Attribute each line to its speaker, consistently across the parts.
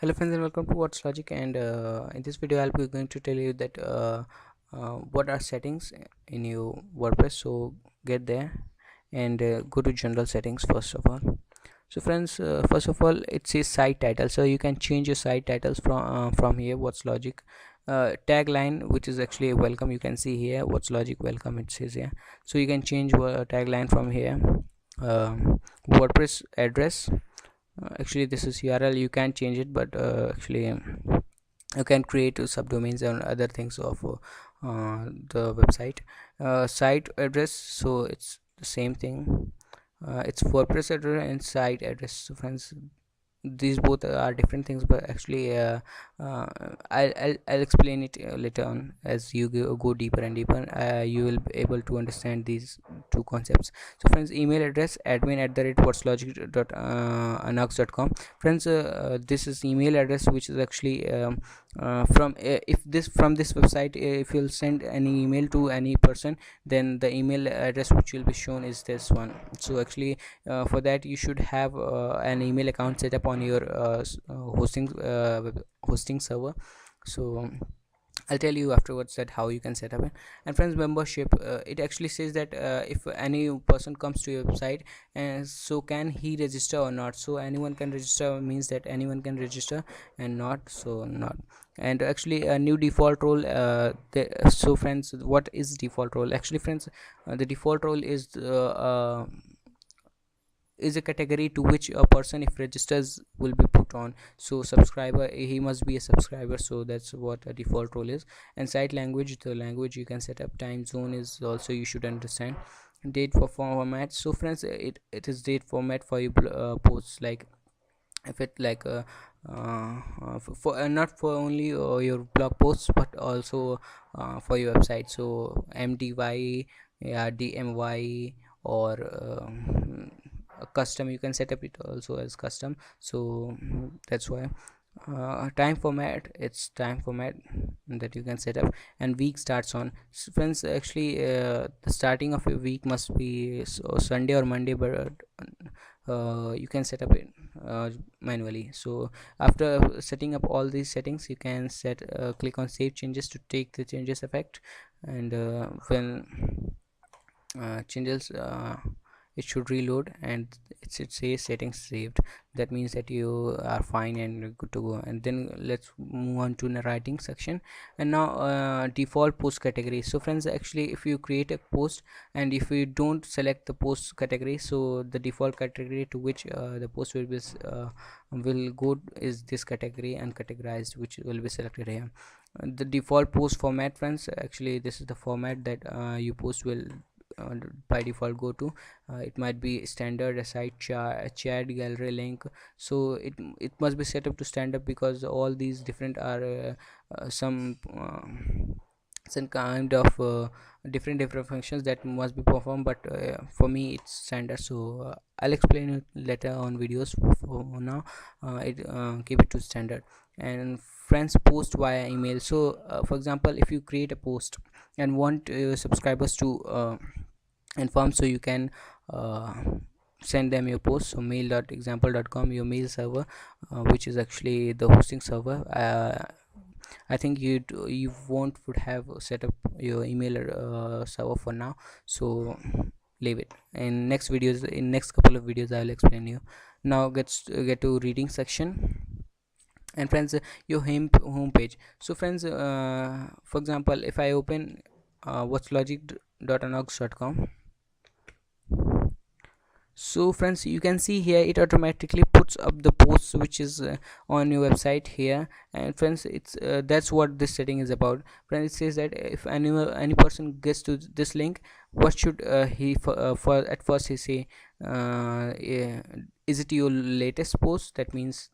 Speaker 1: Hello friends and welcome to What's Logic, and in this video I'll be going to tell you that what are settings in your WordPress. So get there and go to general settings first of all. So friends, first of all it says site title, so you can change your site titles from here. What's Logic tagline, which is actually a welcome, you can see here What's Logic welcome, it says here. So you can change tagline from here. WordPress address, actually this is URL, you can change it, but actually you can create subdomains and other things of the website. Site address, so it's the same thing. It's WordPress address and site address. So friends, these both are different things, but actually I'll explain it later on. As you go deeper and deeper, you will be able to understand these two concepts. So friends, email address admin@whatslogic.anux.com. Friends, this is email address which is actually from if this from this website, if you'll send any email to any person, then the email address which will be shown is this one. So actually for that you should have an email account set up on your hosting server. So I'll tell you afterwards that how you can set up it. And friends, membership, it actually says that if any person comes to your website, and so can he register or not. So anyone can register means that anyone can register, and not so not. And actually a new default role, so friends, what is default role? Actually friends, the default role is a category to which a person, if registers, will be put on. So subscriber, he must be a subscriber, so that's what a default role is. And site language, the language you can set up. Time zone is also you should understand. Date for format, so friends, it is date format for your posts. Like if it like for not for only your blog posts, but also for your website. So mdy, yeah, dmy, or custom, you can set up it also as custom. So that's why time format, it's time format that you can set up. And week starts on, so friends, actually the starting of a week must be Sunday or Monday, but you can set up it manually. So after setting up all these settings, you can set click on save changes to take the changes effect. And when changes, it should reload, and it says settings saved. That means that you are fine and good to go. And then let's move on to the writing section. And now default post category. So friends, actually if you create a post and if you don't select the post category, so the default category to which the post will go is this category, and categorized, which will be selected here. The default post format, friends, actually this is the format that your post will by default go to. It might be standard, a site, chat, gallery, link. So it must be set up to standard, because all these different are some kind of different functions that must be performed, but for me it's standard. So I'll explain it later on videos. For now, keep it to standard. And friends, post via email. So for example, if you create a post and want subscribers to inform, so you can uh, send them your post. So mail.example.com, your mail server, which is actually the hosting server. I think you won't would have set up your email server for now, so leave it. In next videos, in next couple of videos, I'll explain you. Now get to reading section. And friends, your home page. So friends, for example, if I open whatslogic.anox.com, so friends, you can see here it automatically puts up the posts which is on your website here. And friends, it's that's what this setting is about. Friends, it says that if any person gets to this link, what should he for at first he say, yeah, is it your latest post? That means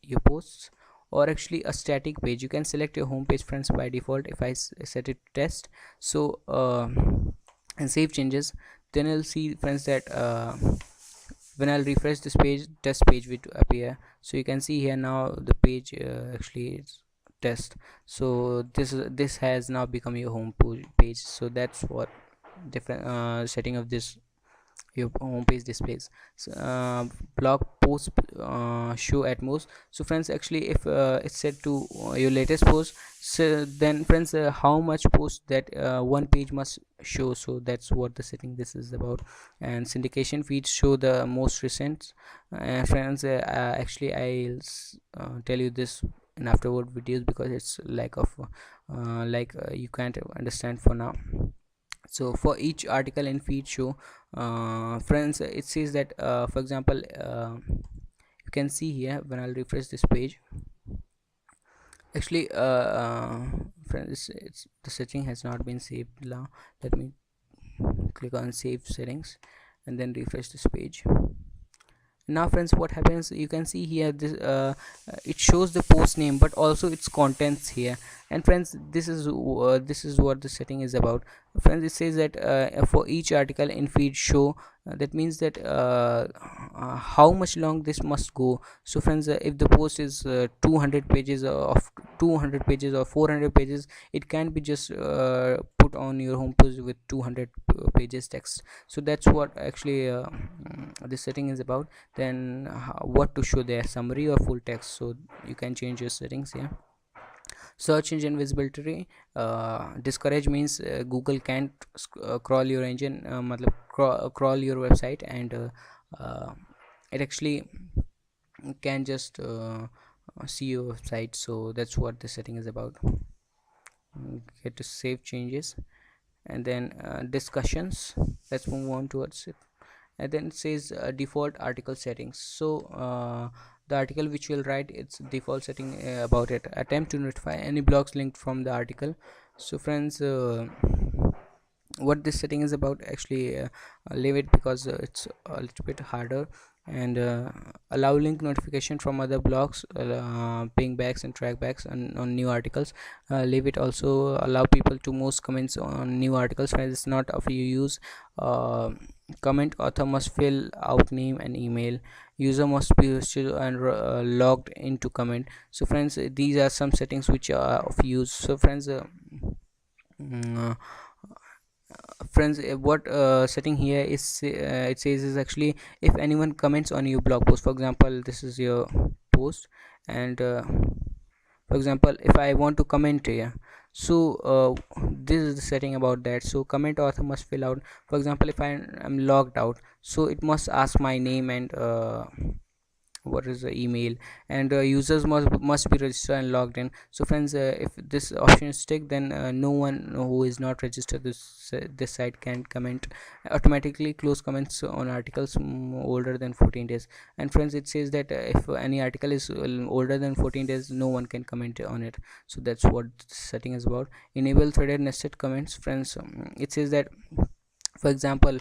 Speaker 1: your posts, or actually a static page. You can select your home page, friends, by default. If I set it to test, so and save changes, then I'll see, friends, that when I'll refresh this page, test page will appear. So you can see here now the page actually is test. So this has now become your home page. So that's what different setting of this your home page displays. So, blog post show at most. So friends, actually if it's set to your latest post, so then friends, how much post that one page must show. So that's what the setting this is about. And syndication feeds show the most recent. Friends, actually I'll tell you this in afterward videos, because it's lack of you can't understand for now. So for each article in feed show, friends, it says that for example, you can see here when I'll refresh this page. Actually friends, it's the setting has not been saved now. Let me click on save settings and then refresh this page. Now friends, what happens, you can see here this it shows the post name but also its contents here. And friends, this is what the setting is about. Friends, it says that for each article in feed show, that means that how much long this must go. So friends, if the post is 200 pages of 200 pages or 400 pages, it can be just put on your home page with 200 pages text. So that's what actually this setting is about. Then what to show there, summary or full text. So you can change your settings here. Search engine visibility, discourage means Google can't crawl your engine, crawl your website, and it actually can just see your website. So that's what the setting is about. Get to save changes. And then discussions, let's move on towards it. And then it says default article settings. So the article which you'll write, its default setting about it, attempt to notify any blogs linked from the article. So friends, what this setting is about, actually leave it, because it's a little bit harder. And allow link notification from other blogs, pingbacks and trackbacks on new articles. Leave it. Also allow people to post comments on new articles when it's not of your use. Comment author must fill out name and email. User must be registered and logged into comment. So friends, these are some settings which are of use. So friends, mm, friends, what setting here is, it says is actually, if anyone comments on your blog post, for example this is your post, and for example if I want to comment here, so this is the setting about that. So comment author must fill out, for example if I am logged out, so it must ask my name and what is the email, and users must be registered and logged in. So friends, if this option is ticked, then no one who is not registered this site can comment. Automatically close comments on articles older than 14 days. And friends, it says that if any article is older than 14 days, no one can comment on it. So that's what this setting is about. Enable threaded nested comments. Friends, it says that for example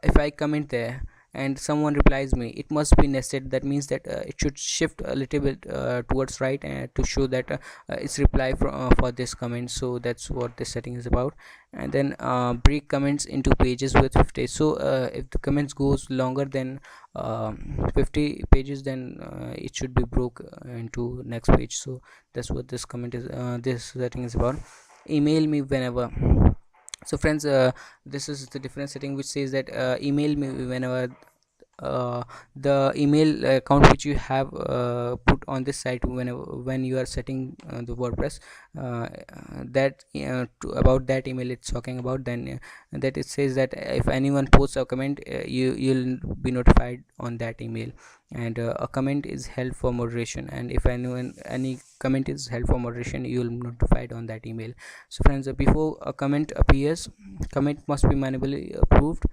Speaker 1: if I comment there and someone replies me, it must be nested. That means that it should shift a little bit towards right, to show that it's reply for this comment. So that's what this setting is about. And then break comments into pages with 50. So if the comments goes longer than 50 pages, then it should be broke into next page. So that's what this comment is, this setting is about. Email me whenever. So friends, this is the different setting which says that email me whenever the email account which you have put on this site, when you are setting the WordPress, that about that email it's talking about. Then that it says that if anyone posts a comment, you'll be notified on that email. And a comment is held for moderation, and if any comment is held for moderation, you'll be notified on that email. So friends, before a comment appears, comment must be manually approved.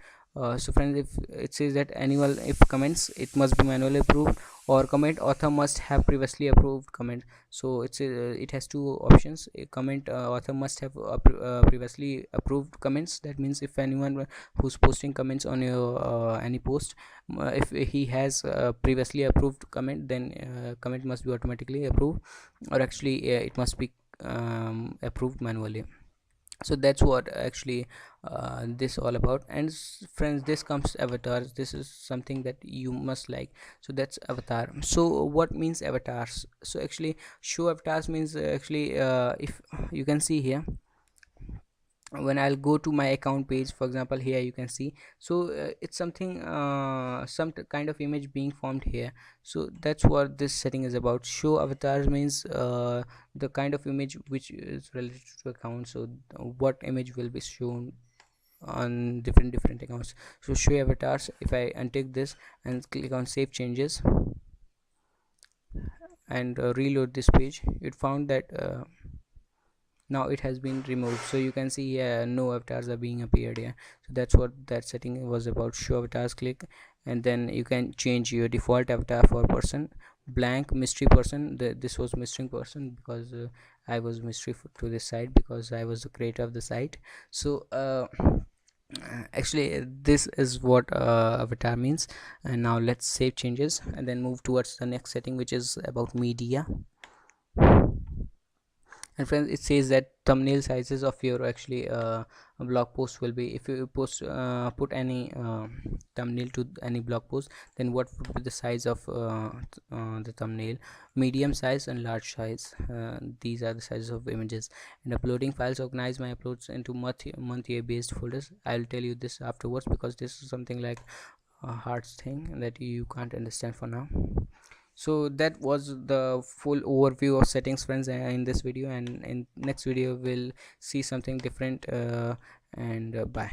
Speaker 1: So friends, if it says that anyone if comments, it must be manually approved, or comment author must have previously approved comment. So it has two options. A comment author must have previously approved comments. That means if anyone who's posting comments on your any post, if he has previously approved comment, then comment must be automatically approved, or actually it must be approved manually. So that's what actually this all about. And friends, this comes avatars. This is something that you must like. So that's avatar. So what means avatars? So actually show avatars means actually if you can see here, when I'll go to my account page, for example here you can see, so it's something kind of image being formed here. So that's what this setting is about. Show avatars means the kind of image which is related to account. So what image will be shown on different accounts. So show avatars, if I untick this and click on save changes and reload this page, it found that now it has been removed. So you can see no avatars are being appeared here. So that's what that setting was about. Show avatars, click, and then you can change your default avatar for person blank mystery person. This was mystery person because I was mystery to this site because I was the creator of the site. So actually this is what avatar means. And now let's save changes and then move towards the next setting, which is about media. And friends, it says that thumbnail sizes of your actually blog post will be, if you put any thumbnail to any blog post, then what would be the size of the thumbnail. Medium size and large size, these are the sizes of images. And uploading files, organize my uploads into month year based folders. I'll tell you this afterwards because this is something like a hard thing that you can't understand for now. So that was the full overview of settings, friends, in this video, and in next video we'll see something different, and bye.